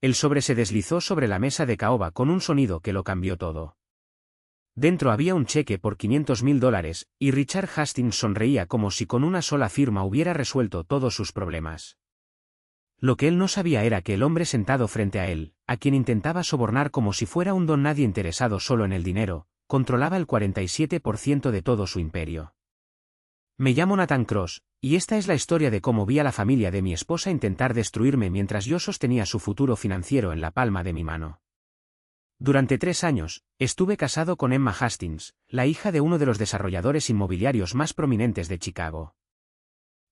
El sobre se deslizó sobre la mesa de caoba con un sonido que lo cambió todo. Dentro había un cheque por $500.000, y Richard Hastings sonreía como si con una sola firma hubiera resuelto todos sus problemas. Lo que él no sabía era que el hombre sentado frente a él, a quien intentaba sobornar como si fuera un don nadie interesado solo en el dinero, controlaba el 47% de todo su imperio. Me llamo Nathan Cross, y esta es la historia de cómo vi a la familia de mi esposa intentar destruirme mientras yo sostenía su futuro financiero en la palma de mi mano. Durante 3 años, estuve casado con Emma Hastings, la hija de uno de los desarrolladores inmobiliarios más prominentes de Chicago.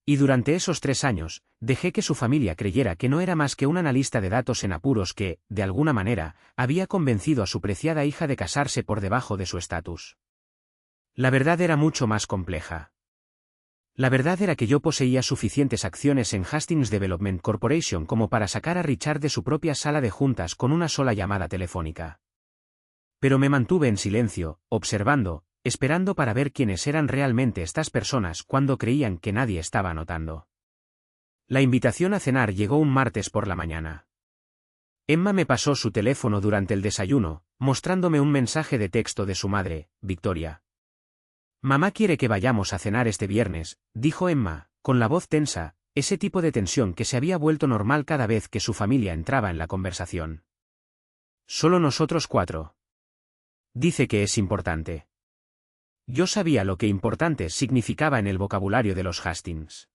Y durante esos 3 años, dejé que su familia creyera que no era más que un analista de datos en apuros que, de alguna manera, había convencido a su preciada hija de casarse por debajo de su estatus. La verdad era mucho más compleja. La verdad era que yo poseía suficientes acciones en Hastings Development Corporation como para sacar a Richard de su propia sala de juntas con una sola llamada telefónica. Pero me mantuve en silencio, observando, esperando para ver quiénes eran realmente estas personas cuando creían que nadie estaba notando. La invitación a cenar llegó un martes por la mañana. Emma me pasó su teléfono durante el desayuno, mostrándome un mensaje de texto de su madre, Victoria. «Mamá quiere que vayamos a cenar este viernes», dijo Emma, con la voz tensa, ese tipo de tensión que se había vuelto normal cada vez que su familia entraba en la conversación. «Solo nosotros 4. Dice que es importante». Yo sabía lo que importante significaba en el vocabulario de los Hastings.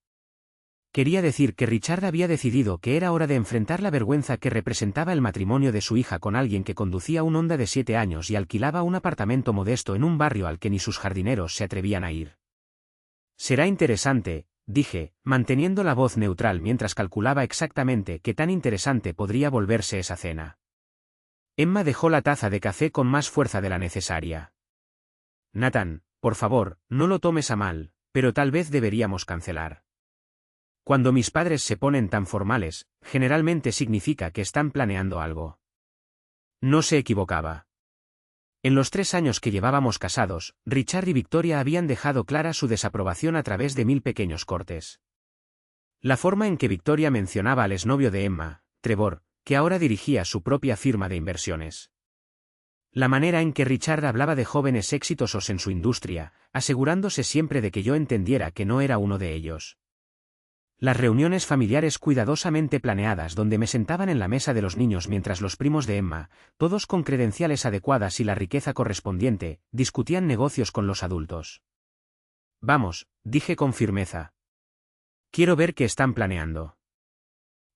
Quería decir que Richard había decidido que era hora de enfrentar la vergüenza que representaba el matrimonio de su hija con alguien que conducía un Honda de 7 años y alquilaba un apartamento modesto en un barrio al que ni sus jardineros se atrevían a ir. «Será interesante», dije, manteniendo la voz neutral mientras calculaba exactamente qué tan interesante podría volverse esa cena. Emma dejó la taza de café con más fuerza de la necesaria. «Nathan, por favor, no lo tomes a mal, pero tal vez deberíamos cancelar. Cuando mis padres se ponen tan formales, generalmente significa que están planeando algo». No se equivocaba. En los 3 años que llevábamos casados, Richard y Victoria habían dejado clara su desaprobación a través de 1000 pequeños cortes. La forma en que Victoria mencionaba al exnovio de Emma, Trevor, que ahora dirigía su propia firma de inversiones. La manera en que Richard hablaba de jóvenes exitosos en su industria, asegurándose siempre de que yo entendiera que no era uno de ellos. Las reuniones familiares cuidadosamente planeadas donde me sentaban en la mesa de los niños mientras los primos de Emma, todos con credenciales adecuadas y la riqueza correspondiente, discutían negocios con los adultos. «Vamos», dije con firmeza. «Quiero ver qué están planeando».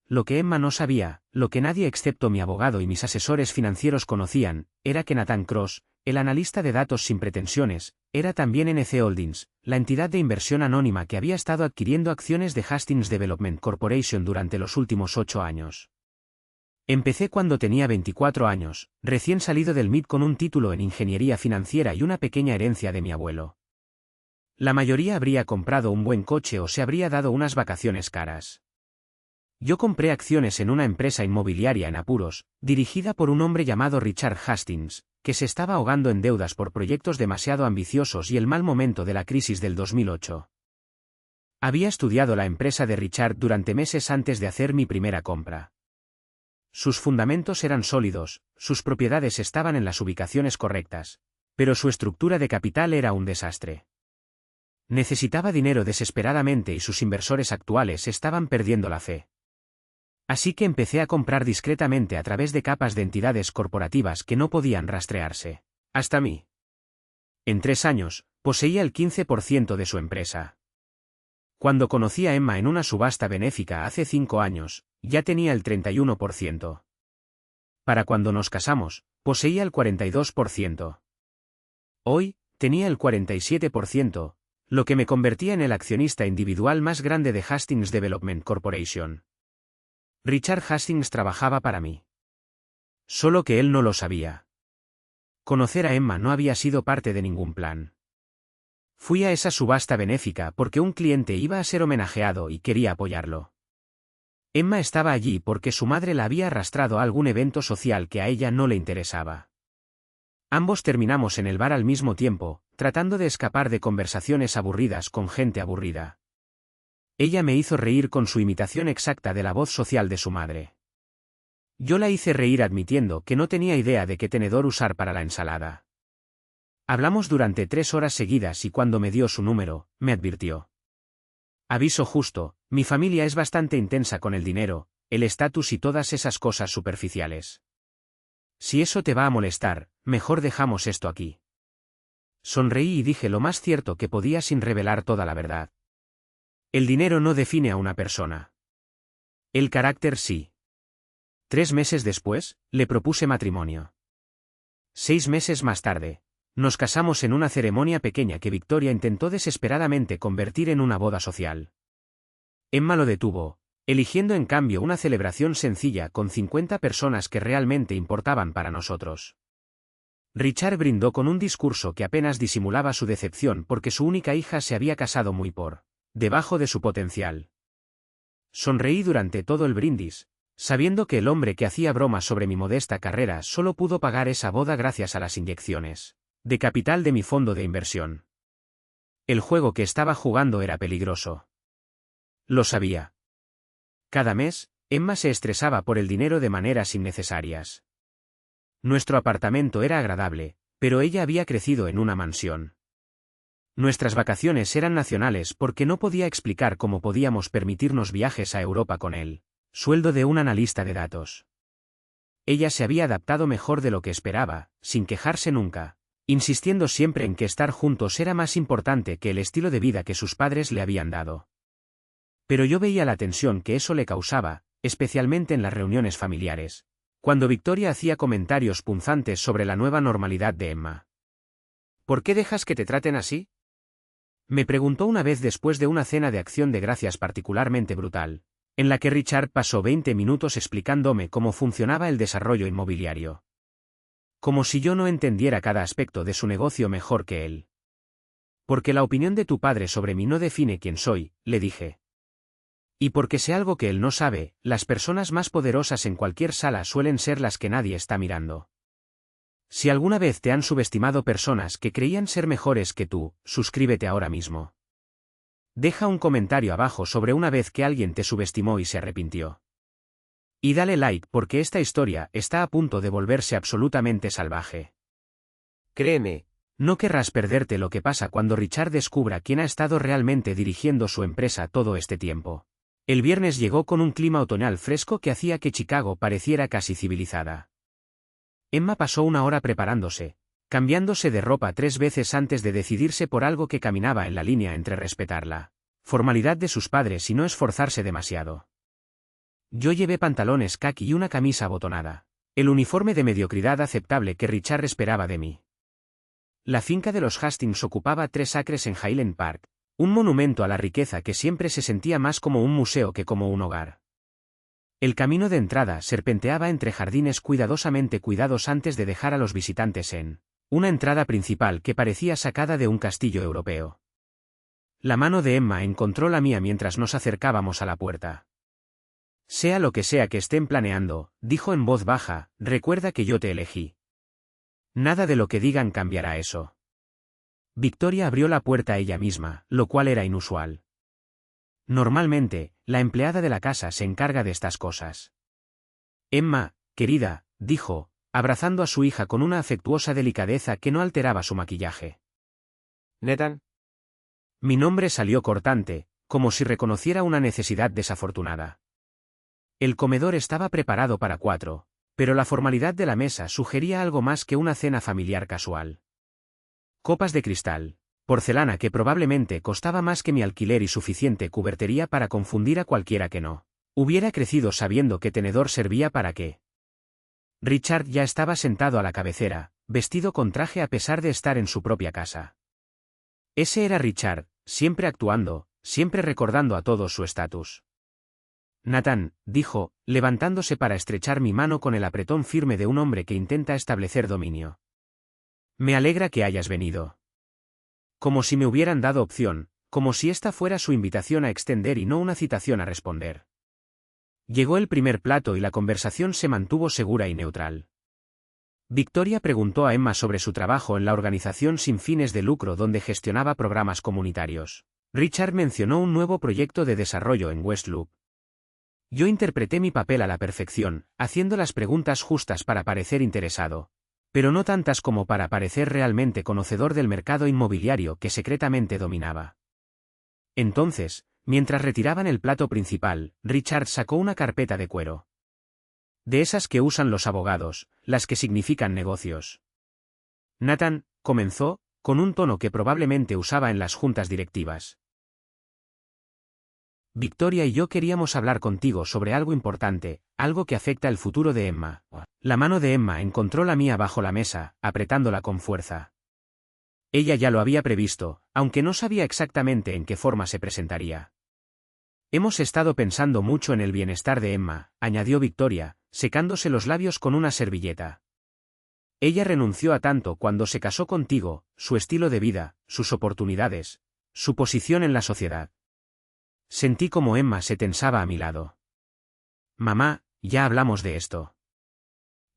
Lo que Emma no sabía, lo que nadie excepto mi abogado y mis asesores financieros conocían, era que Nathan Cross, el analista de datos sin pretensiones, era también NC Holdings, la entidad de inversión anónima que había estado adquiriendo acciones de Hastings Development Corporation durante los últimos 8 años. Empecé cuando tenía 24 años, recién salido del MIT con un título en ingeniería financiera y una pequeña herencia de mi abuelo. La mayoría habría comprado un buen coche o se habría dado unas vacaciones caras. Yo compré acciones en una empresa inmobiliaria en apuros, dirigida por un hombre llamado Richard Hastings, que se estaba ahogando en deudas por proyectos demasiado ambiciosos y el mal momento de la crisis del 2008. Había estudiado la empresa de Richard durante meses antes de hacer mi primera compra. Sus fundamentos eran sólidos, sus propiedades estaban en las ubicaciones correctas, pero su estructura de capital era un desastre. Necesitaba dinero desesperadamente y sus inversores actuales estaban perdiendo la fe. Así que empecé a comprar discretamente a través de capas de entidades corporativas que no podían rastrearse. Hasta mí. En 3 años, poseía el 15% de su empresa. Cuando conocí a Emma en una subasta benéfica hace 5 años, ya tenía el 31%. Para cuando nos casamos, poseía el 42%. Hoy, tenía el 47%, lo que me convertía en el accionista individual más grande de Hastings Development Corporation. Richard Hastings trabajaba para mí. Solo que él no lo sabía. Conocer a Emma no había sido parte de ningún plan. Fui a esa subasta benéfica porque un cliente iba a ser homenajeado y quería apoyarlo. Emma estaba allí porque su madre la había arrastrado a algún evento social que a ella no le interesaba. Ambos terminamos en el bar al mismo tiempo, tratando de escapar de conversaciones aburridas con gente aburrida. Ella me hizo reír con su imitación exacta de la voz social de su madre. Yo la hice reír admitiendo que no tenía idea de qué tenedor usar para la ensalada. Hablamos durante 3 horas seguidas y cuando me dio su número, me advirtió. Aviso justo, mi familia es bastante intensa con el dinero, el estatus y todas esas cosas superficiales. Si eso te va a molestar, mejor dejamos esto aquí. Sonreí y dije lo más cierto que podía sin revelar toda la verdad. El dinero no define a una persona. El carácter sí. 3 meses después, le propuse matrimonio. 6 meses más tarde, nos casamos en una ceremonia pequeña que Victoria intentó desesperadamente convertir en una boda social. Emma lo detuvo, eligiendo en cambio una celebración sencilla con 50 personas que realmente importaban para nosotros. Richard brindó con un discurso que apenas disimulaba su decepción porque su única hija se había casado muy por debajo de su potencial. Sonreí durante todo el brindis, sabiendo que el hombre que hacía bromas sobre mi modesta carrera solo pudo pagar esa boda gracias a las inyecciones de capital de mi fondo de inversión. El juego que estaba jugando era peligroso. Lo sabía. Cada mes, Emma se estresaba por el dinero de maneras innecesarias. Nuestro apartamento era agradable, pero ella había crecido en una mansión. Nuestras vacaciones eran nacionales porque no podía explicar cómo podíamos permitirnos viajes a Europa con él. Sueldo de un analista de datos. Ella se había adaptado mejor de lo que esperaba, sin quejarse nunca, insistiendo siempre en que estar juntos era más importante que el estilo de vida que sus padres le habían dado. Pero yo veía la tensión que eso le causaba, especialmente en las reuniones familiares, cuando Victoria hacía comentarios punzantes sobre la nueva normalidad de Emma. ¿Por qué dejas que te traten así?, me preguntó una vez después de una cena de acción de gracias particularmente brutal, en la que Richard pasó 20 minutos explicándome cómo funcionaba el desarrollo inmobiliario. Como si yo no entendiera cada aspecto de su negocio mejor que él. Porque la opinión de tu padre sobre mí no define quién soy, le dije. Y porque sé algo que él no sabe, las personas más poderosas en cualquier sala suelen ser las que nadie está mirando. Si alguna vez te han subestimado personas que creían ser mejores que tú, suscríbete ahora mismo. Deja un comentario abajo sobre una vez que alguien te subestimó y se arrepintió. Y dale like porque esta historia está a punto de volverse absolutamente salvaje. Créeme, no querrás perderte lo que pasa cuando Richard descubra quién ha estado realmente dirigiendo su empresa todo este tiempo. El viernes llegó con un clima otoñal fresco que hacía que Chicago pareciera casi civilizada. Emma pasó una hora preparándose, cambiándose de ropa 3 veces antes de decidirse por algo que caminaba en la línea entre respetar la formalidad de sus padres y no esforzarse demasiado. Yo llevé pantalones khaki y una camisa abotonada, el uniforme de mediocridad aceptable que Richard esperaba de mí. La finca de los Hastings ocupaba 3 acres en Highland Park, un monumento a la riqueza que siempre se sentía más como un museo que como un hogar. El camino de entrada serpenteaba entre jardines cuidadosamente cuidados antes de dejar a los visitantes en una entrada principal que parecía sacada de un castillo europeo. La mano de Emma encontró la mía mientras nos acercábamos a la puerta. Sea lo que sea que estén planeando, dijo en voz baja, recuerda que yo te elegí. Nada de lo que digan cambiará eso. Victoria abrió la puerta ella misma, lo cual era inusual. Normalmente, la empleada de la casa se encarga de estas cosas. Emma, querida, dijo, abrazando a su hija con una afectuosa delicadeza que no alteraba su maquillaje. ¿Nathan? Mi nombre salió cortante, como si reconociera una necesidad desafortunada. El comedor estaba preparado para 4, pero la formalidad de la mesa sugería algo más que una cena familiar casual. Copas de cristal, porcelana que probablemente costaba más que mi alquiler y suficiente cubertería para confundir a cualquiera que no hubiera crecido sabiendo qué tenedor servía para qué. Richard ya estaba sentado a la cabecera, vestido con traje a pesar de estar en su propia casa. Ese era Richard, siempre actuando, siempre recordando a todos su estatus. Nathan, dijo, levantándose para estrechar mi mano con el apretón firme de un hombre que intenta establecer dominio. Me alegra que hayas venido. Como si me hubieran dado opción, como si esta fuera su invitación a extender y no una citación a responder. Llegó el primer plato y la conversación se mantuvo segura y neutral. Victoria preguntó a Emma sobre su trabajo en la organización sin fines de lucro donde gestionaba programas comunitarios. Richard mencionó un nuevo proyecto de desarrollo en West Loop. Yo interpreté mi papel a la perfección, haciendo las preguntas justas para parecer interesado, pero no tantas como para parecer realmente conocedor del mercado inmobiliario que secretamente dominaba. Entonces, mientras retiraban el plato principal, Richard sacó una carpeta de cuero. De esas que usan los abogados, las que significan negocios. Nathan, comenzó, con un tono que probablemente usaba en las juntas directivas. Victoria y yo queríamos hablar contigo sobre algo importante, algo que afecta el futuro de Emma. La mano de Emma encontró la mía bajo la mesa, apretándola con fuerza. Ella ya lo había previsto, aunque no sabía exactamente en qué forma se presentaría. Hemos estado pensando mucho en el bienestar de Emma, añadió Victoria, secándose los labios con una servilleta. Ella renunció a tanto cuando se casó contigo, su estilo de vida, sus oportunidades, su posición en la sociedad. Sentí como Emma se tensaba a mi lado. Mamá, ya hablamos de esto.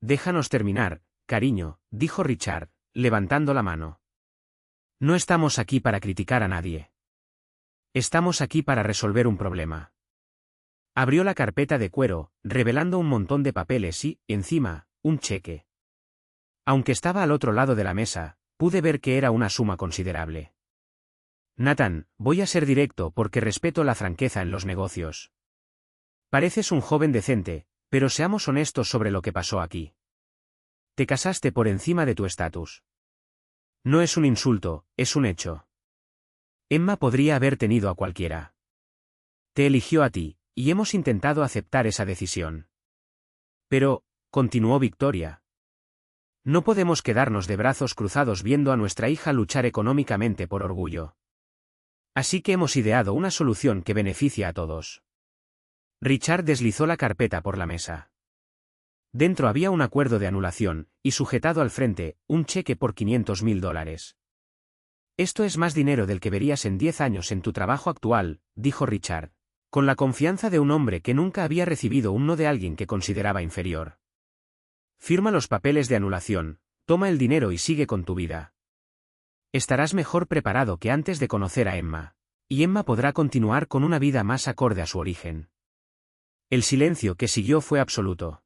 Déjanos terminar, cariño, dijo Richard, levantando la mano. No estamos aquí para criticar a nadie. Estamos aquí para resolver un problema. Abrió la carpeta de cuero, revelando un montón de papeles y, encima, un cheque. Aunque estaba al otro lado de la mesa, pude ver que era una suma considerable. Nathan, voy a ser directo porque respeto la franqueza en los negocios. Pareces un joven decente, pero seamos honestos sobre lo que pasó aquí. Te casaste por encima de tu estatus. No es un insulto, es un hecho. Emma podría haber tenido a cualquiera. Te eligió a ti, y hemos intentado aceptar esa decisión. Pero, continuó Victoria, no podemos quedarnos de brazos cruzados viendo a nuestra hija luchar económicamente por orgullo. Así que hemos ideado una solución que beneficia a todos. Richard deslizó la carpeta por la mesa. Dentro había un acuerdo de anulación, y sujetado al frente, un cheque por $500.000. Esto es más dinero del que verías en 10 años en tu trabajo actual, dijo Richard, con la confianza de un hombre que nunca había recibido un no de alguien que consideraba inferior. Firma los papeles de anulación, toma el dinero y sigue con tu vida. Estarás mejor preparado que antes de conocer a Emma, y Emma podrá continuar con una vida más acorde a su origen. El silencio que siguió fue absoluto.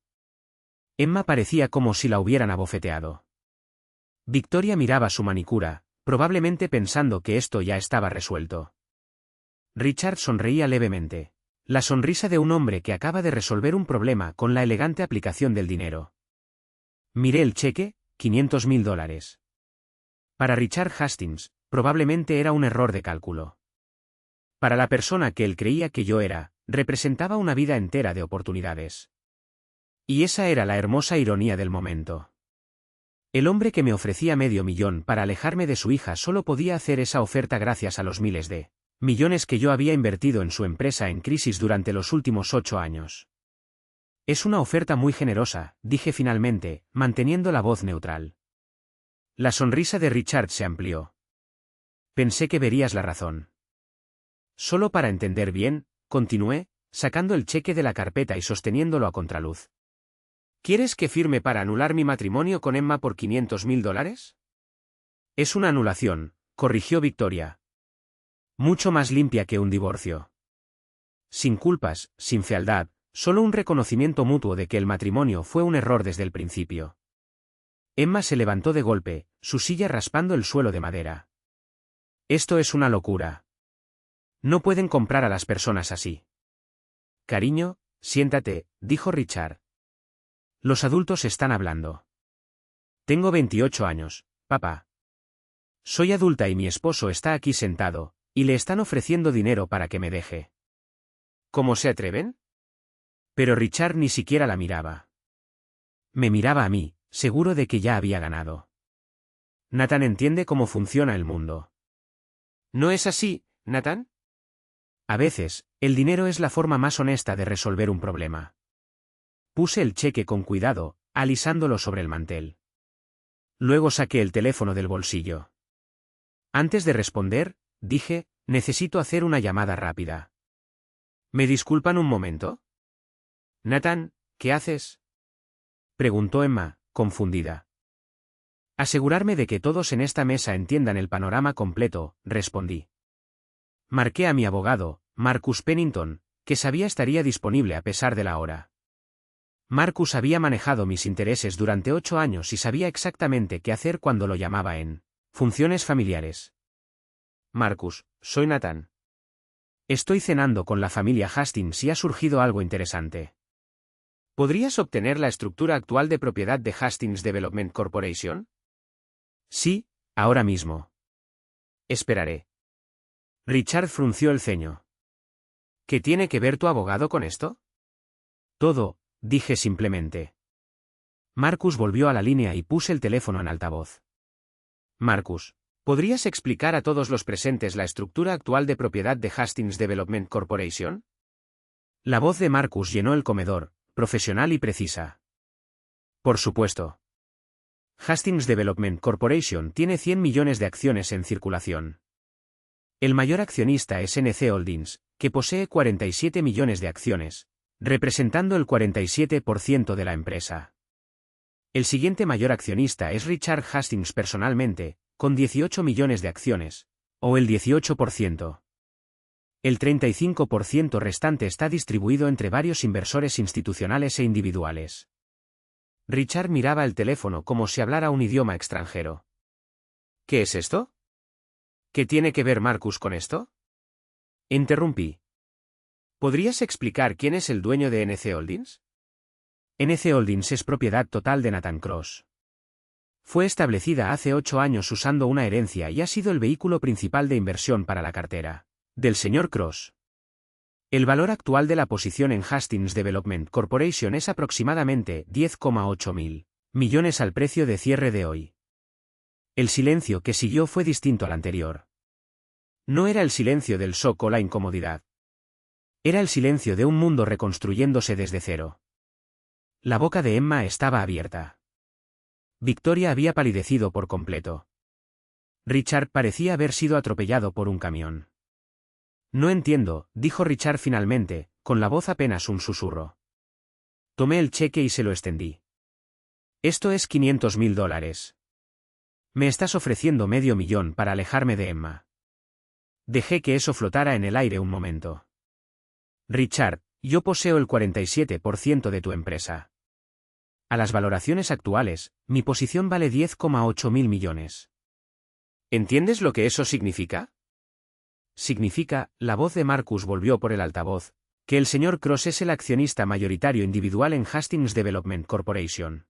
Emma parecía como si la hubieran abofeteado. Victoria miraba su manicura, probablemente pensando que esto ya estaba resuelto. Richard sonreía levemente. La sonrisa de un hombre que acaba de resolver un problema con la elegante aplicación del dinero. Miré el cheque, $500.000. Para Richard Hastings, probablemente era un error de cálculo. Para la persona que él creía que yo era, representaba una vida entera de oportunidades. Y esa era la hermosa ironía del momento. El hombre que me ofrecía $500.000 para alejarme de su hija solo podía hacer esa oferta gracias a los miles de millones que yo había invertido en su empresa en crisis durante los últimos 8 años. Es una oferta muy generosa, dije finalmente, manteniendo la voz neutral. La sonrisa de Richard se amplió. Pensé que verías la razón. Solo para entender bien, continué, sacando el cheque de la carpeta y sosteniéndolo a contraluz. ¿Quieres que firme para anular mi matrimonio con Emma por $500.000? Es una anulación, corrigió Victoria. Mucho más limpia que un divorcio. Sin culpas, sin fealdad, solo un reconocimiento mutuo de que el matrimonio fue un error desde el principio. Emma se levantó de golpe, su silla raspando el suelo de madera. Esto es una locura. No pueden comprar a las personas así. Cariño, siéntate, dijo Richard. Los adultos están hablando. Tengo 28 años, papá. Soy adulta y mi esposo está aquí sentado, y le están ofreciendo dinero para que me deje. ¿Cómo se atreven? Pero Richard ni siquiera la miraba. Me miraba a mí, seguro de que ya había ganado. Nathan entiende cómo funciona el mundo. ¿No es así, Nathan? A veces, el dinero es la forma más honesta de resolver un problema. Puse el cheque con cuidado, alisándolo sobre el mantel. Luego saqué el teléfono del bolsillo. Antes de responder, dije, necesito hacer una llamada rápida. ¿Me disculpan un momento? Nathan, ¿qué haces? Preguntó Emma, confundida. Asegurarme de que todos en esta mesa entiendan el panorama completo, respondí. Marqué a mi abogado, Marcus Pennington, que sabía estaría disponible a pesar de la hora. Marcus había manejado mis intereses durante 8 años y sabía exactamente qué hacer cuando lo llamaba en funciones familiares. Marcus, soy Nathan. Estoy cenando con la familia Hastings y ha surgido algo interesante. ¿Podrías obtener la estructura actual de propiedad de Hastings Development Corporation? Sí, ahora mismo. Esperaré. Richard frunció el ceño. ¿Qué tiene que ver tu abogado con esto? Todo, dije simplemente. Marcus volvió a la línea y puse el teléfono en altavoz. Marcus, ¿podrías explicar a todos los presentes la estructura actual de propiedad de Hastings Development Corporation? La voz de Marcus llenó el comedor, profesional y precisa. Por supuesto. Hastings Development Corporation tiene 100 millones de acciones en circulación. El mayor accionista es NC Holdings, que posee 47 millones de acciones, representando el 47% de la empresa. El siguiente mayor accionista es Richard Hastings personalmente, con 18 millones de acciones, o el 18%. El 35% restante está distribuido entre varios inversores institucionales e individuales. Richard miraba el teléfono como si hablara un idioma extranjero. ¿Qué es esto? ¿Qué tiene que ver Marcus con esto? Interrumpí. ¿Podrías explicar quién es el dueño de NC Holdings? NC Holdings es propiedad total de Nathan Cross. Fue establecida hace 8 años usando una herencia y ha sido el vehículo principal de inversión para la cartera del señor Cross. El valor actual de la posición en Hastings Development Corporation es aproximadamente 10,8 mil millones al precio de cierre de hoy. El silencio que siguió fue distinto al anterior. No era el silencio del shock o la incomodidad. Era el silencio de un mundo reconstruyéndose desde cero. La boca de Emma estaba abierta. Victoria había palidecido por completo. Richard parecía haber sido atropellado por un camión. No entiendo, dijo Richard finalmente, con la voz apenas un susurro. Tomé el cheque y se lo extendí. Esto es $500.000. Me estás ofreciendo $500.000 para alejarme de Emma. Dejé que eso flotara en el aire un momento. Richard, yo poseo el 47% de tu empresa. A las valoraciones actuales, mi posición vale 10,8 mil millones. ¿Entiendes lo que eso significa? Significa, la voz de Marcus volvió por el altavoz, que el señor Cross es el accionista mayoritario individual en Hastings Development Corporation.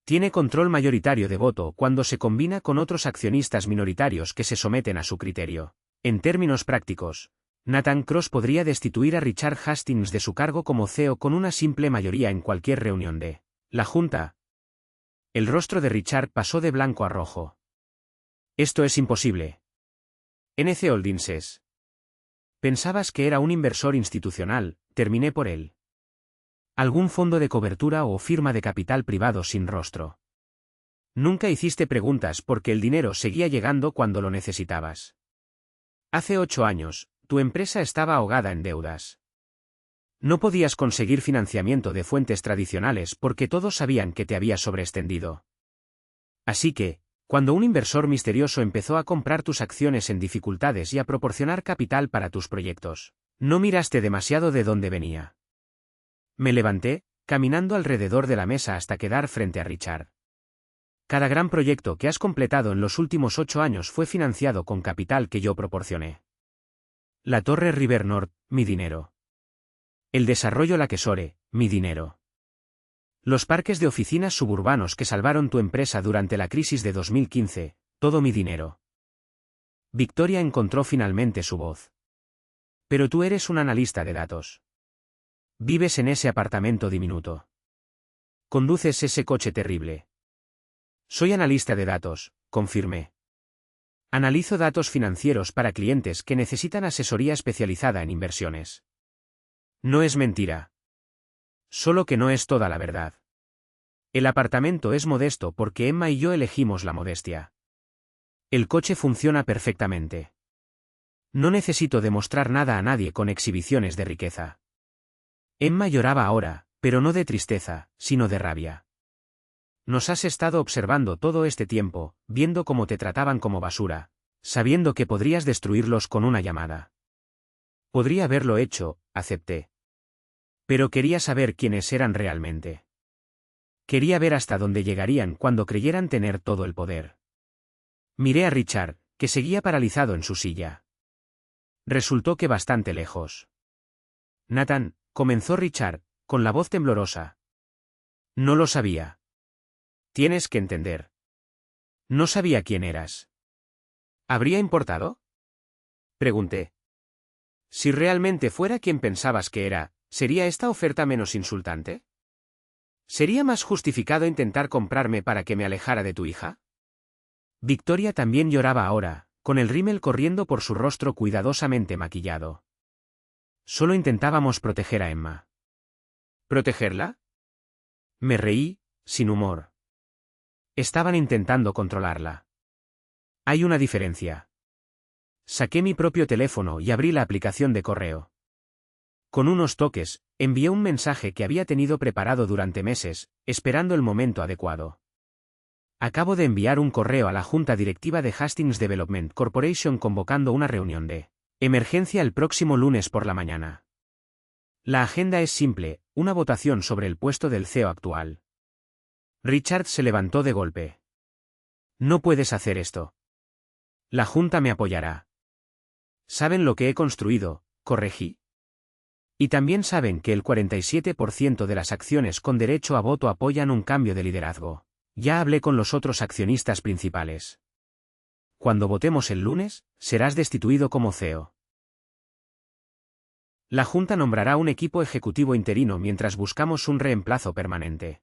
Tiene control mayoritario de voto cuando se combina con otros accionistas minoritarios que se someten a su criterio. En términos prácticos, Nathan Cross podría destituir a Richard Hastings de su cargo como CEO con una simple mayoría en cualquier reunión de la Junta. El rostro de Richard pasó de blanco a rojo. Esto es imposible. NC Holdings es. Pensabas que era un inversor institucional, terminé por él. Algún fondo de cobertura o firma de capital privado sin rostro. Nunca hiciste preguntas porque el dinero seguía llegando cuando lo necesitabas. Hace 8 años, tu empresa estaba ahogada en deudas. No podías conseguir financiamiento de fuentes tradicionales porque todos sabían que te habías sobreextendido. Así que, cuando un inversor misterioso empezó a comprar tus acciones en dificultades y a proporcionar capital para tus proyectos, no miraste demasiado de dónde venía. Me levanté, caminando alrededor de la mesa hasta quedar frente a Richard. Cada gran proyecto que has completado en los últimos 8 años fue financiado con capital que yo proporcioné. La Torre River North, mi dinero. El desarrollo La Quesore, mi dinero. Los parques de oficinas suburbanos que salvaron tu empresa durante la crisis de 2015, todo mi dinero. Victoria encontró finalmente su voz. Pero tú eres un analista de datos. Vives en ese apartamento diminuto. Conduces ese coche terrible. Soy analista de datos, confirmé. Analizo datos financieros para clientes que necesitan asesoría especializada en inversiones. No es mentira. Solo que no es toda la verdad. El apartamento es modesto porque Emma y yo elegimos la modestia. El coche funciona perfectamente. No necesito demostrar nada a nadie con exhibiciones de riqueza. Emma lloraba ahora, pero no de tristeza, sino de rabia. Nos has estado observando todo este tiempo, viendo cómo te trataban como basura, sabiendo que podrías destruirlos con una llamada. Podría haberlo hecho, acepté. Pero quería saber quiénes eran realmente. Quería ver hasta dónde llegarían cuando creyeran tener todo el poder. Miré a Richard, que seguía paralizado en su silla. Resultó que bastante lejos. Nathan, comenzó Richard, con la voz temblorosa. No lo sabía. Tienes que entender. No sabía quién eras. ¿Habría importado? Pregunté. Si realmente fuera quien pensabas que era, ¿sería esta oferta menos insultante? ¿Sería más justificado intentar comprarme para que me alejara de tu hija? Victoria también lloraba ahora, con el rímel corriendo por su rostro cuidadosamente maquillado. Solo intentábamos proteger a Emma. ¿Protegerla? Me reí, sin humor. Estaban intentando controlarla. Hay una diferencia. Saqué mi propio teléfono y abrí la aplicación de correo. Con unos toques, envié un mensaje que había tenido preparado durante meses, esperando el momento adecuado. Acabo de enviar un correo a la Junta Directiva de Hastings Development Corporation convocando una reunión de emergencia el próximo lunes por la mañana. La agenda es simple, una votación sobre el puesto del CEO actual. Richard se levantó de golpe. No puedes hacer esto. La Junta me apoyará. Saben lo que he construido, corregí. Y también saben que el 47% de las acciones con derecho a voto apoyan un cambio de liderazgo. Ya hablé con los otros accionistas principales. Cuando votemos el lunes, serás destituido como CEO. La Junta nombrará un equipo ejecutivo interino mientras buscamos un reemplazo permanente.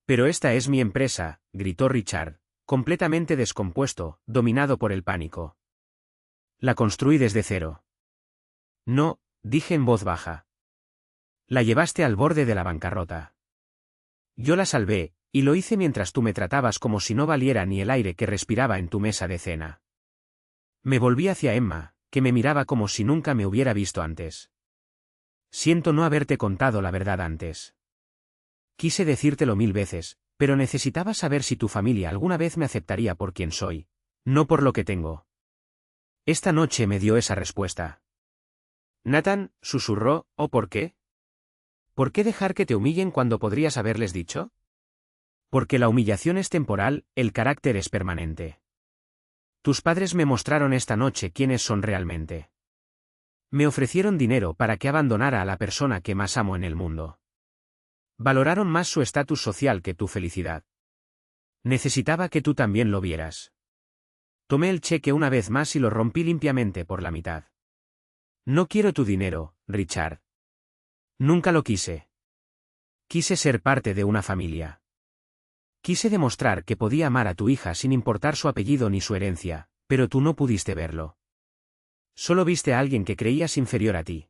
Pero esta es mi empresa, gritó Richard, completamente descompuesto, dominado por el pánico. La construí desde cero. No, dije en voz baja. La llevaste al borde de la bancarrota. Yo la salvé, y lo hice mientras tú me tratabas como si no valiera ni el aire que respiraba en tu mesa de cena. Me volví hacia Emma, que me miraba como si nunca me hubiera visto antes. Siento no haberte contado la verdad antes. Quise decírtelo 1000 veces, pero necesitaba saber si tu familia alguna vez me aceptaría por quien soy, no por lo que tengo. Esta noche me dio esa respuesta. Nathan, susurró, ¿o por qué? ¿Por qué dejar que te humillen cuando podrías haberles dicho? Porque la humillación es temporal, el carácter es permanente. Tus padres me mostraron esta noche quiénes son realmente. Me ofrecieron dinero para que abandonara a la persona que más amo en el mundo. Valoraron más su estatus social que tu felicidad. Necesitaba que tú también lo vieras. Tomé el cheque una vez más y lo rompí limpiamente por la mitad. No quiero tu dinero, Richard. Nunca lo quise. Quise ser parte de una familia. Quise demostrar que podía amar a tu hija sin importar su apellido ni su herencia, pero tú no pudiste verlo. Solo viste a alguien que creías inferior a ti.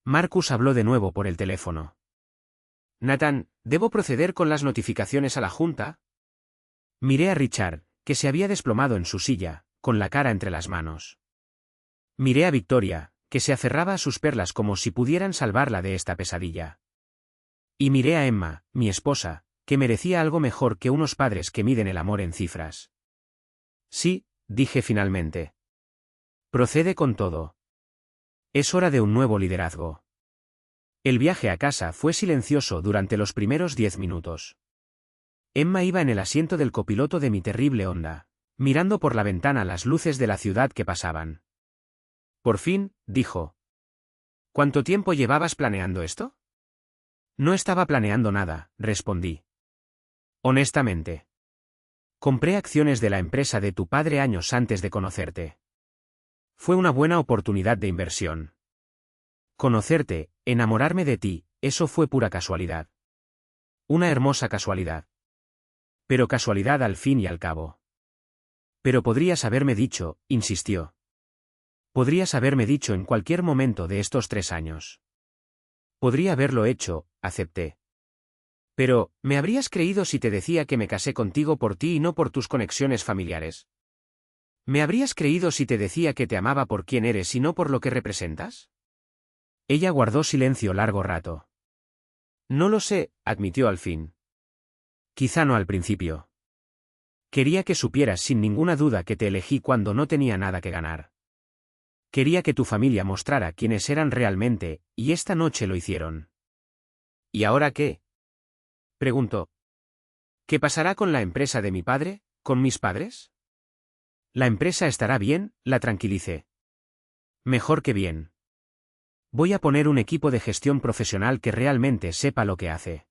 Marcus habló de nuevo por el teléfono. Nathan, ¿debo proceder con las notificaciones a la Junta? Miré a Richard, que se había desplomado en su silla, con la cara entre las manos. Miré a Victoria, que se aferraba a sus perlas como si pudieran salvarla de esta pesadilla. Y miré a Emma, mi esposa, que merecía algo mejor que unos padres que miden el amor en cifras. Sí, dije finalmente. Procede con todo. Es hora de un nuevo liderazgo. El viaje a casa fue silencioso durante los primeros 10 minutos. Emma iba en el asiento del copiloto de mi terrible Honda, mirando por la ventana las luces de la ciudad que pasaban. Por fin, dijo. ¿Cuánto tiempo llevabas planeando esto? No estaba planeando nada, respondí. Honestamente. Compré acciones de la empresa de tu padre años antes de conocerte. Fue una buena oportunidad de inversión. Conocerte, enamorarme de ti, eso fue pura casualidad. Una hermosa casualidad. Pero casualidad al fin y al cabo. Pero podrías haberme dicho, insistió. Podrías haberme dicho en cualquier momento de estos 3 años. Podría haberlo hecho, acepté. Pero, ¿me habrías creído si te decía que me casé contigo por ti y no por tus conexiones familiares? ¿Me habrías creído si te decía que te amaba por quién eres y no por lo que representas? Ella guardó silencio largo rato. No lo sé, admitió al fin. Quizá no al principio. Quería que supieras sin ninguna duda que te elegí cuando no tenía nada que ganar. Quería que tu familia mostrara quiénes eran realmente, y esta noche lo hicieron. ¿Y ahora qué? Preguntó. ¿Qué pasará con la empresa de mi padre? ¿Con mis padres? La empresa estará bien, la tranquilicé. Mejor que bien. Voy a poner un equipo de gestión profesional que realmente sepa lo que hace.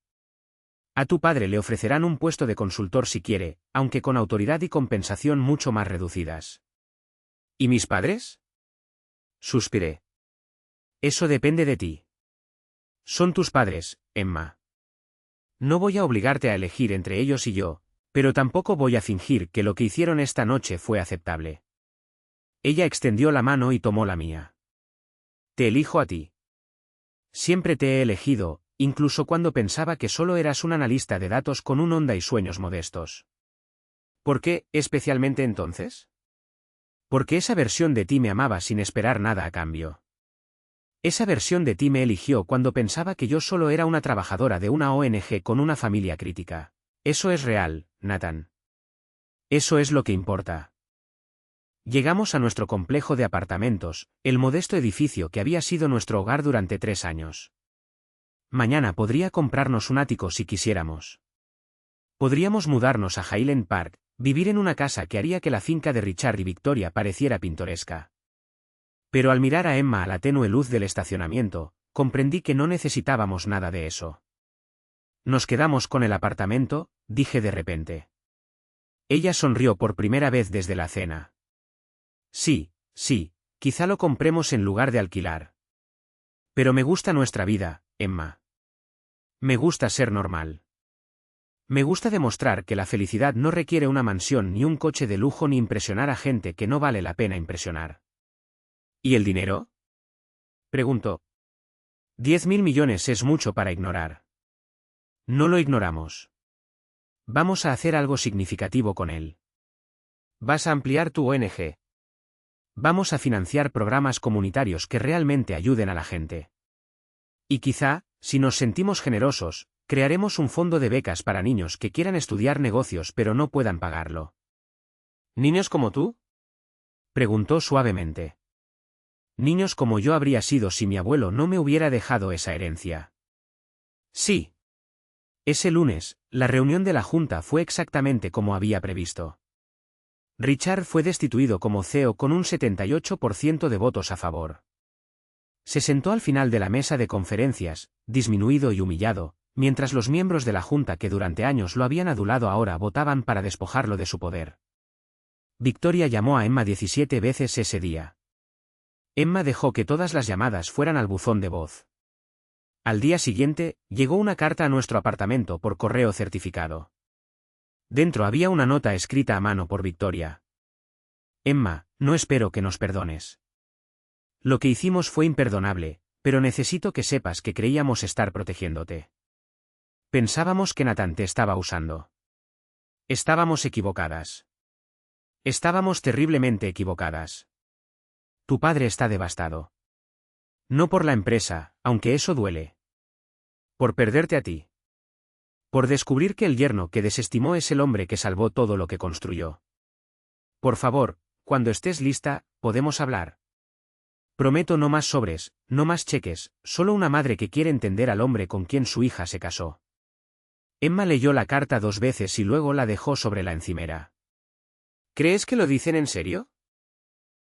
A tu padre le ofrecerán un puesto de consultor si quiere, aunque con autoridad y compensación mucho más reducidas. ¿Y mis padres? Suspiré. Eso depende de ti. Son tus padres, Emma. No voy a obligarte a elegir entre ellos y yo, pero tampoco voy a fingir que lo que hicieron esta noche fue aceptable. Ella extendió la mano y tomó la mía. Te elijo a ti. Siempre te he elegido, incluso cuando pensaba que solo eras un analista de datos con un Honda y sueños modestos. ¿Por qué, especialmente entonces? Porque esa versión de ti me amaba sin esperar nada a cambio. Esa versión de ti me eligió cuando pensaba que yo solo era una trabajadora de una ONG con una familia crítica. Eso es real, Nathan. Eso es lo que importa. Llegamos a nuestro complejo de apartamentos, el modesto edificio que había sido nuestro hogar durante 3 años. Mañana podría comprarnos un ático si quisiéramos. Podríamos mudarnos a Highland Park, vivir en una casa que haría que la finca de Richard y Victoria pareciera pintoresca. Pero al mirar a Emma a la tenue luz del estacionamiento, comprendí que no necesitábamos nada de eso. Nos quedamos con el apartamento, dije de repente. Ella sonrió por primera vez desde la cena. Sí, quizá lo compremos en lugar de alquilar. Pero me gusta nuestra vida, Emma. Me gusta ser normal. Me gusta demostrar que la felicidad no requiere una mansión ni un coche de lujo ni impresionar a gente que no vale la pena impresionar. ¿Y el dinero? Preguntó. 10.000 millones es mucho para ignorar. No lo ignoramos. Vamos a hacer algo significativo con él. Vas a ampliar tu ONG. Vamos a financiar programas comunitarios que realmente ayuden a la gente. Y quizá, si nos sentimos generosos, crearemos un fondo de becas para niños que quieran estudiar negocios pero no puedan pagarlo. ¿Niños como tú? Preguntó suavemente. Niños como yo habría sido si mi abuelo no me hubiera dejado esa herencia. Sí. Ese lunes, la reunión de la Junta fue exactamente como había previsto. Richard fue destituido como CEO con un 78% de votos a favor. Se sentó al final de la mesa de conferencias, disminuido y humillado, mientras los miembros de la Junta que durante años lo habían adulado ahora votaban para despojarlo de su poder. Victoria llamó a Emma 17 veces ese día. Emma dejó que todas las llamadas fueran al buzón de voz. Al día siguiente, llegó una carta a nuestro apartamento por correo certificado. Dentro había una nota escrita a mano por Victoria. Emma, no espero que nos perdones. Lo que hicimos fue imperdonable, pero necesito que sepas que creíamos estar protegiéndote. Pensábamos que Nathan te estaba usando. Estábamos equivocadas. Estábamos terriblemente equivocadas. Tu padre está devastado. No por la empresa, aunque eso duele. Por perderte a ti. Por descubrir que el yerno que desestimó es el hombre que salvó todo lo que construyó. Por favor, cuando estés lista, podemos hablar. Prometo no más sobres, no más cheques, solo una madre que quiere entender al hombre con quien su hija se casó. Emma leyó la carta 2 veces y luego la dejó sobre la encimera. ¿Crees que lo dicen en serio?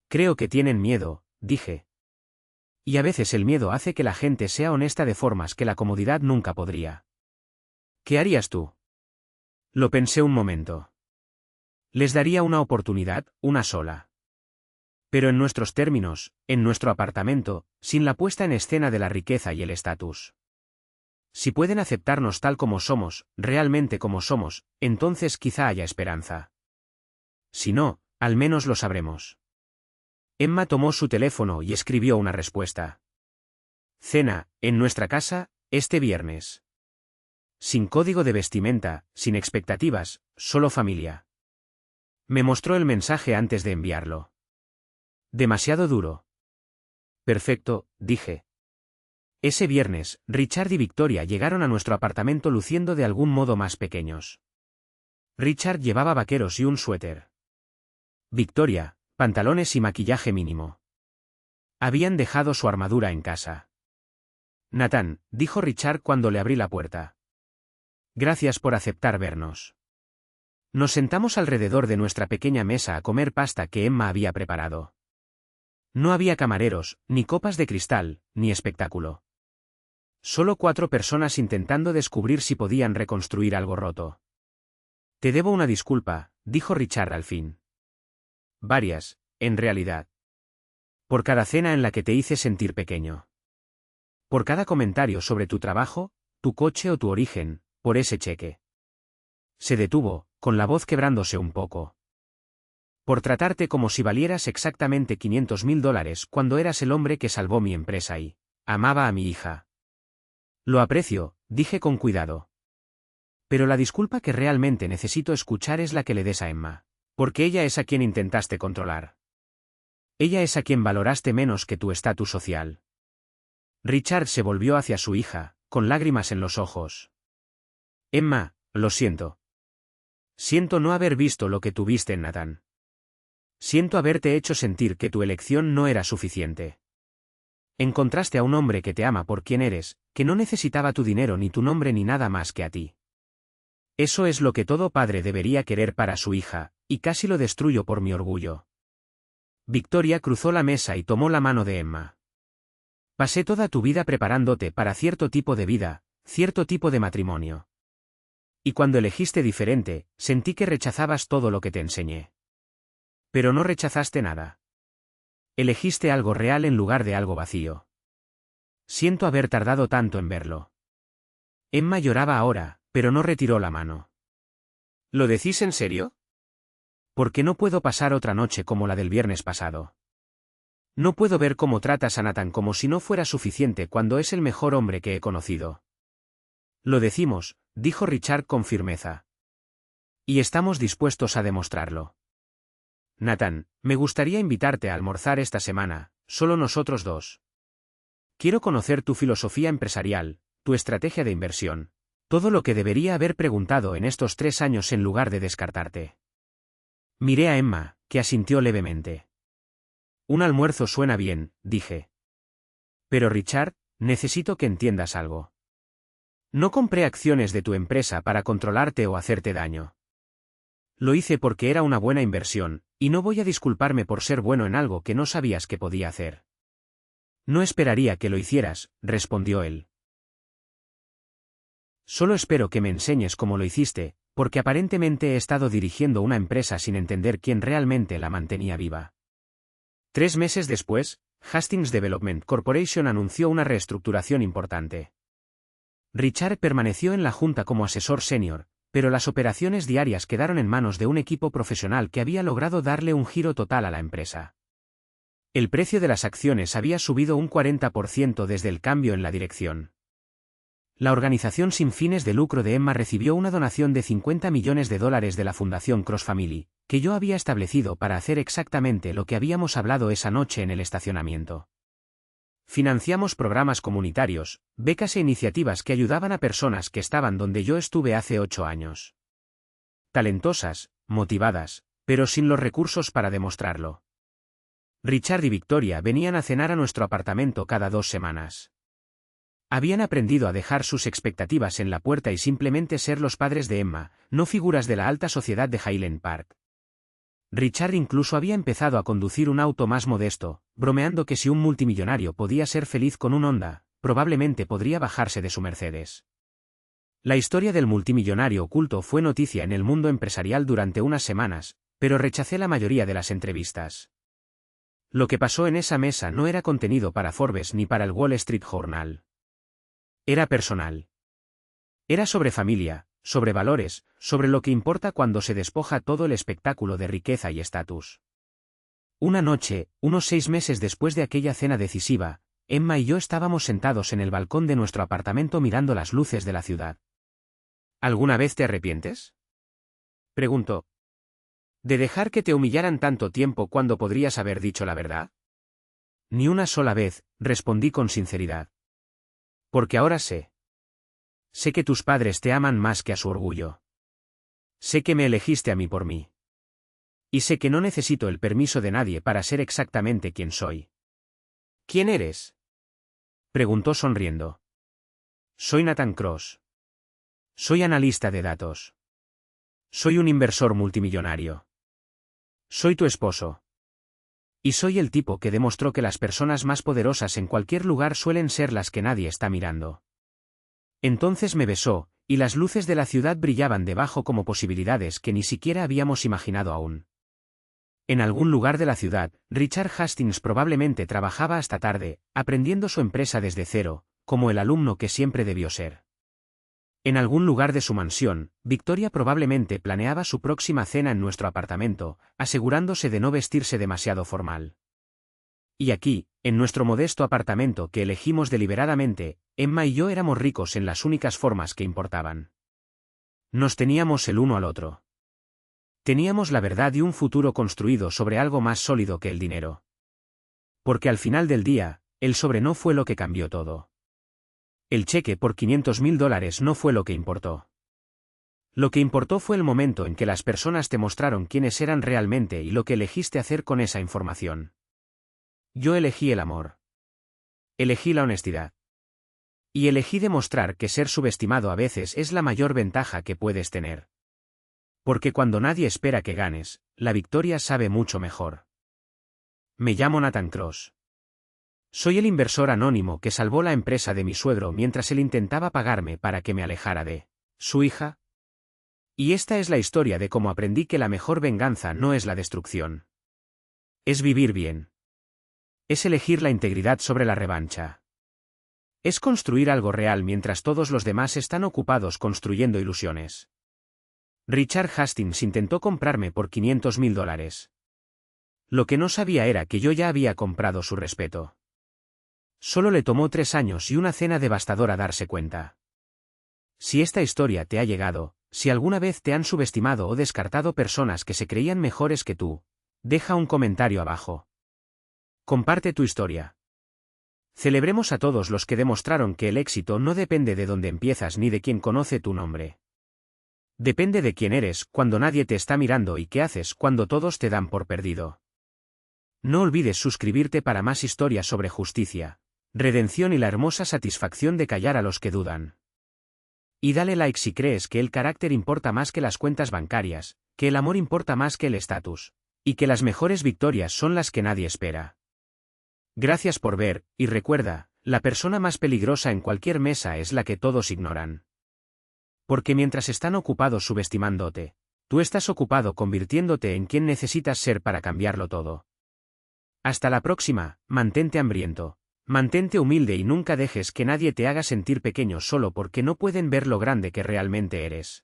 Creo que tienen miedo, dije. Y a veces el miedo hace que la gente sea honesta de formas que la comodidad nunca podría. ¿Qué harías tú? Lo pensé un momento. Les daría una oportunidad, una sola. Pero en nuestros términos, en nuestro apartamento, sin la puesta en escena de la riqueza y el estatus. Si pueden aceptarnos tal como somos, realmente como somos, entonces quizá haya esperanza. Si no, al menos lo sabremos. Emma tomó su teléfono y escribió una respuesta. Cena, en nuestra casa, este viernes. Sin código de vestimenta, sin expectativas, solo familia. Me mostró el mensaje antes de enviarlo. Demasiado duro. Perfecto, dije. Ese viernes, Richard y Victoria llegaron a nuestro apartamento luciendo de algún modo más pequeños. Richard llevaba vaqueros y un suéter. Victoria, pantalones y maquillaje mínimo. Habían dejado su armadura en casa. Nathan, dijo Richard cuando le abrí la puerta. Gracias por aceptar vernos. Nos sentamos alrededor de nuestra pequeña mesa a comer pasta que Emma había preparado. No había camareros, ni copas de cristal, ni espectáculo. Solo 4 personas intentando descubrir si podían reconstruir algo roto. Te debo una disculpa, dijo Richard al fin. Varias, en realidad. Por cada cena en la que te hice sentir pequeño. Por cada comentario sobre tu trabajo, tu coche o tu origen, por ese cheque. Se detuvo, con la voz quebrándose un poco. Por tratarte como si valieras exactamente $500,000 cuando eras el hombre que salvó mi empresa y amaba a mi hija. Lo aprecio, dije con cuidado. Pero la disculpa que realmente necesito escuchar es la que le des a Emma. Porque ella es a quien intentaste controlar. Ella es a quien valoraste menos que tu estatus social. Richard se volvió hacia su hija, con lágrimas en los ojos. Emma, lo siento. Siento no haber visto lo que tuviste en Nathan. Siento haberte hecho sentir que tu elección no era suficiente. Encontraste a un hombre que te ama por quien eres, que no necesitaba tu dinero ni tu nombre ni nada más que a ti. Eso es lo que todo padre debería querer para su hija, y casi lo destruyo por mi orgullo. Victoria cruzó la mesa y tomó la mano de Emma. Pasé toda tu vida preparándote para cierto tipo de vida, cierto tipo de matrimonio. Y cuando elegiste diferente, sentí que rechazabas todo lo que te enseñé. Pero no rechazaste nada. Elegiste algo real en lugar de algo vacío. Siento haber tardado tanto en verlo. Emma lloraba ahora, pero no retiró la mano. ¿Lo decís en serio? Porque no puedo pasar otra noche como la del viernes pasado. No puedo ver cómo tratas a Nathan como si no fuera suficiente cuando es el mejor hombre que he conocido. Lo decimos, dijo Richard con firmeza. Y estamos dispuestos a demostrarlo. Nathan, me gustaría invitarte a almorzar esta semana, solo nosotros dos. Quiero conocer tu filosofía empresarial, tu estrategia de inversión, todo lo que debería haber preguntado en estos 3 años en lugar de descartarte. Miré a Emma, que asintió levemente. Un almuerzo suena bien, dije. Pero Richard, necesito que entiendas algo. No compré acciones de tu empresa para controlarte o hacerte daño. Lo hice porque era una buena inversión, y no voy a disculparme por ser bueno en algo que no sabías que podía hacer. No esperaría que lo hicieras, respondió él. Solo espero que me enseñes cómo lo hiciste, porque aparentemente he estado dirigiendo una empresa sin entender quién realmente la mantenía viva. 3 meses después, Hastings Development Corporation anunció una reestructuración importante. Richard permaneció en la junta como asesor senior, pero las operaciones diarias quedaron en manos de un equipo profesional que había logrado darle un giro total a la empresa. El precio de las acciones había subido un 40% desde el cambio en la dirección. La organización sin fines de lucro de Emma recibió una donación de $50 millones de la Fundación Cross Family, que yo había establecido para hacer exactamente lo que habíamos hablado esa noche en el estacionamiento. Financiamos programas comunitarios, becas e iniciativas que ayudaban a personas que estaban donde yo estuve hace 8 años. Talentosas, motivadas, pero sin los recursos para demostrarlo. Richard y Victoria venían a cenar a nuestro apartamento cada 2 semanas. Habían aprendido a dejar sus expectativas en la puerta y simplemente ser los padres de Emma, no figuras de la alta sociedad de Highland Park. Richard incluso había empezado a conducir un auto más modesto, bromeando que si un multimillonario podía ser feliz con un Honda, probablemente podría bajarse de su Mercedes. La historia del multimillonario oculto fue noticia en el mundo empresarial durante unas semanas, pero rechacé la mayoría de las entrevistas. Lo que pasó en esa mesa no era contenido para Forbes ni para el Wall Street Journal. Era personal. Era sobre familia, sobre valores, sobre lo que importa cuando se despoja todo el espectáculo de riqueza y estatus. Una noche, unos 6 meses después de aquella cena decisiva, Emma y yo estábamos sentados en el balcón de nuestro apartamento mirando las luces de la ciudad. ¿Alguna vez te arrepientes?, preguntó. ¿De dejar que te humillaran tanto tiempo cuando podrías haber dicho la verdad? Ni una sola vez, respondí con sinceridad. Porque ahora sé. Sé que tus padres te aman más que a su orgullo. Sé que me elegiste a mí por mí. Y sé que no necesito el permiso de nadie para ser exactamente quien soy. ¿Quién eres? Preguntó sonriendo. Soy Nathan Cross. Soy analista de datos. Soy un inversor multimillonario. Soy tu esposo. Y soy el tipo que demostró que las personas más poderosas en cualquier lugar suelen ser las que nadie está mirando. Entonces me besó, y las luces de la ciudad brillaban debajo como posibilidades que ni siquiera habíamos imaginado aún. En algún lugar de la ciudad, Richard Hastings probablemente trabajaba hasta tarde, aprendiendo su empresa desde cero, como el alumno que siempre debió ser. En algún lugar de su mansión, Victoria probablemente planeaba su próxima cena en nuestro apartamento, asegurándose de no vestirse demasiado formal. Y aquí, en nuestro modesto apartamento que elegimos deliberadamente, Emma y yo éramos ricos en las únicas formas que importaban. Nos teníamos el uno al otro. Teníamos la verdad y un futuro construido sobre algo más sólido que el dinero. Porque al final del día, el sobre no fue lo que cambió todo. El cheque por $500.000 no fue lo que importó. Lo que importó fue el momento en que las personas te mostraron quiénes eran realmente y lo que elegiste hacer con esa información. Yo elegí el amor. Elegí la honestidad. Y elegí demostrar que ser subestimado a veces es la mayor ventaja que puedes tener. Porque cuando nadie espera que ganes, la victoria sabe mucho mejor. Me llamo Nathan Cross. Soy el inversor anónimo que salvó la empresa de mi suegro mientras él intentaba pagarme para que me alejara de su hija. Y esta es la historia de cómo aprendí que la mejor venganza no es la destrucción. Es vivir bien. Es elegir la integridad sobre la revancha. Es construir algo real mientras todos los demás están ocupados construyendo ilusiones. Richard Hastings intentó comprarme por $500.000. Lo que no sabía era que yo ya había comprado su respeto. Solo le tomó 3 años y una cena devastadora darse cuenta. Si esta historia te ha llegado, si alguna vez te han subestimado o descartado personas que se creían mejores que tú, deja un comentario abajo. Comparte tu historia. Celebremos a todos los que demostraron que el éxito no depende de dónde empiezas ni de quién conoce tu nombre. Depende de quién eres cuando nadie te está mirando y qué haces cuando todos te dan por perdido. No olvides suscribirte para más historias sobre justicia, redención y la hermosa satisfacción de callar a los que dudan. Y dale like si crees que el carácter importa más que las cuentas bancarias, que el amor importa más que el estatus, y que las mejores victorias son las que nadie espera. Gracias por ver, y recuerda, la persona más peligrosa en cualquier mesa es la que todos ignoran. Porque mientras están ocupados subestimándote, tú estás ocupado convirtiéndote en quien necesitas ser para cambiarlo todo. Hasta la próxima, mantente hambriento, mantente humilde y nunca dejes que nadie te haga sentir pequeño solo porque no pueden ver lo grande que realmente eres.